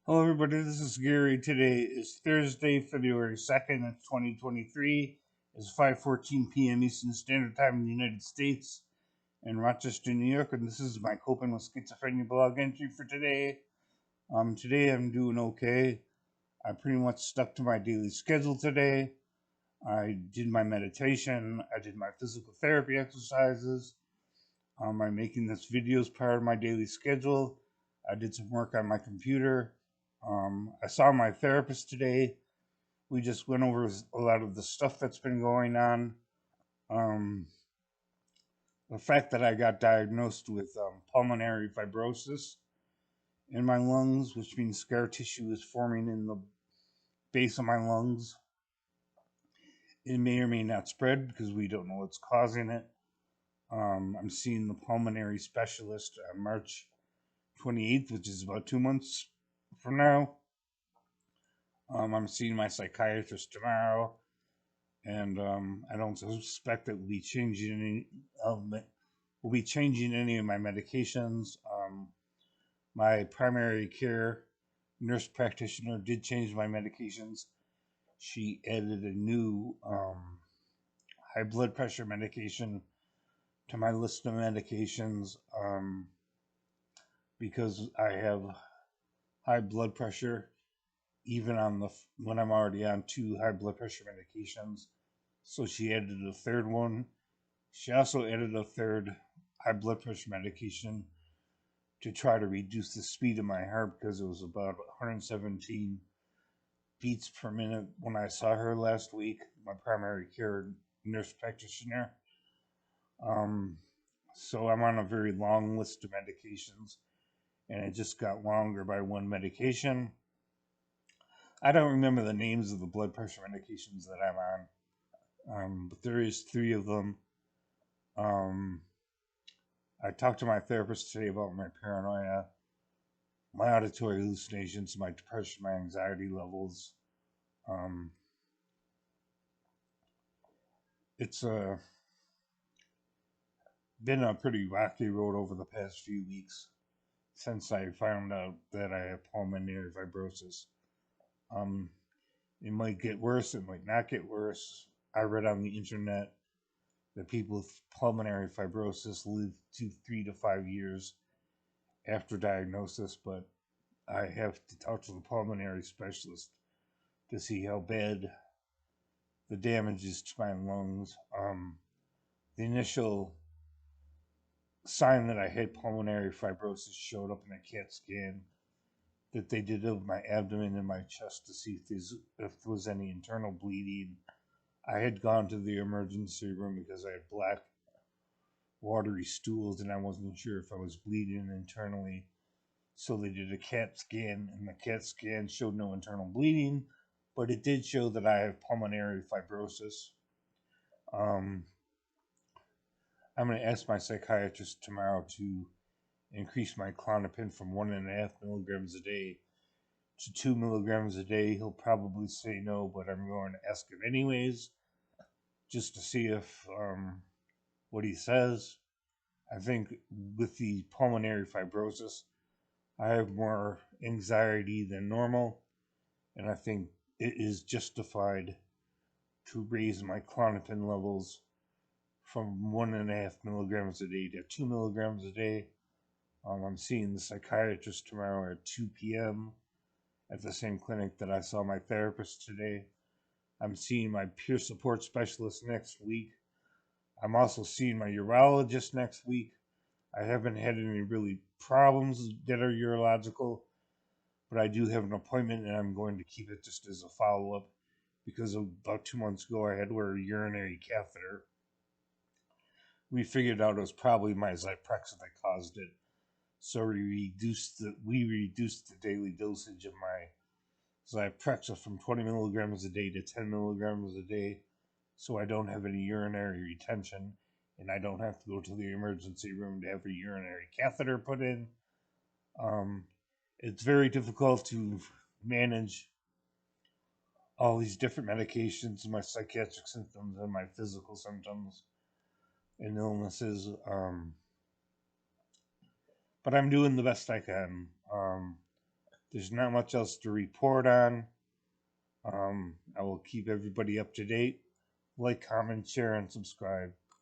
Hello, everybody. This is Gary. Today is Thursday, February 2nd, 2023. It's 5:14 p.m. Eastern Standard Time in the United States and Rochester, New York. And this is my Coping with Schizophrenia blog entry for today. Today I'm doing okay. I pretty much stuck to my daily schedule today. I did my meditation. I did my physical therapy exercises. I'm making this video as part of my daily schedule. I did some work on my computer. I saw my therapist today. We just went over a lot of the stuff that's been going on. Um, the fact that I got diagnosed with pulmonary fibrosis in my lungs, which means scar tissue is forming in the base of my lungs. It may or may not spread because we don't know what's causing it. I'm seeing the pulmonary specialist on March 28th, which is about 2 months from now. I'm seeing my psychiatrist tomorrow, and I don't suspect that we'll be changing any of my medications. My primary care nurse practitioner did change my medications. She added a new high blood pressure medication to my list of medications because I have high blood pressure even on the when I'm already on two high blood pressure medications. So she added a third one. She also added a third high blood pressure medication to try to reduce the speed of my heart because it was about 117 beats per minute when I saw her last week, my primary care nurse practitioner. Um, so I'm on a very long list of medications, and it just got longer by one medication. I don't remember the names of the blood pressure medications that I'm on, but there is three of them. Um, I talked to my therapist today about my paranoia, my auditory hallucinations, my depression, my anxiety levels. Um, it's been a pretty rocky road over the past few weeks since I found out that I have pulmonary fibrosis. Um, it might get worse, it might not get worse. I read on the internet that people with pulmonary fibrosis live to 3 to 5 years after diagnosis, but I have to talk to the pulmonary specialist to see how bad the damage is to my lungs. The initial sign that I had pulmonary fibrosis showed up in a CAT scan that they did of my abdomen and my chest to see if there was any internal bleeding. I had gone to the emergency room because I had black watery stools and I wasn't sure if I was bleeding internally. So they did a CAT scan, and the CAT scan showed no internal bleeding, but it did show that I have pulmonary fibrosis. Um, I'm going to ask my psychiatrist tomorrow to increase my Klonopin from 1.5 milligrams a day to 2 milligrams a day. He'll probably say no, but I'm going to ask him anyways, just to see if what he says. I think with the pulmonary fibrosis, I have more anxiety than normal, and I think it is justified to raise my Klonopin levels from 1.5 milligrams a day to 2 milligrams a day. I'm seeing the psychiatrist tomorrow at 2 p.m. at the same clinic that I saw my therapist today. I'm seeing my peer support specialist next week. I'm also seeing my urologist next week. I haven't had any really problems that are urological, but I do have an appointment and I'm going to keep it just as a follow up because about 2 months ago I had to wear a urinary catheter. We figured out it was probably my Zyprexa that caused it. So we reduced the daily dosage of my Zyprexa from 20 milligrams a day to 10 milligrams a day, so I don't have any urinary retention, and I don't have to go to the emergency room to have a urinary catheter put in. Um, it's very difficult to manage all these different medications, my psychiatric symptoms and my physical symptoms and illnesses. But I'm doing the best I can. There's not much else to report on. I will keep everybody up to date. Like, comment, share, and subscribe.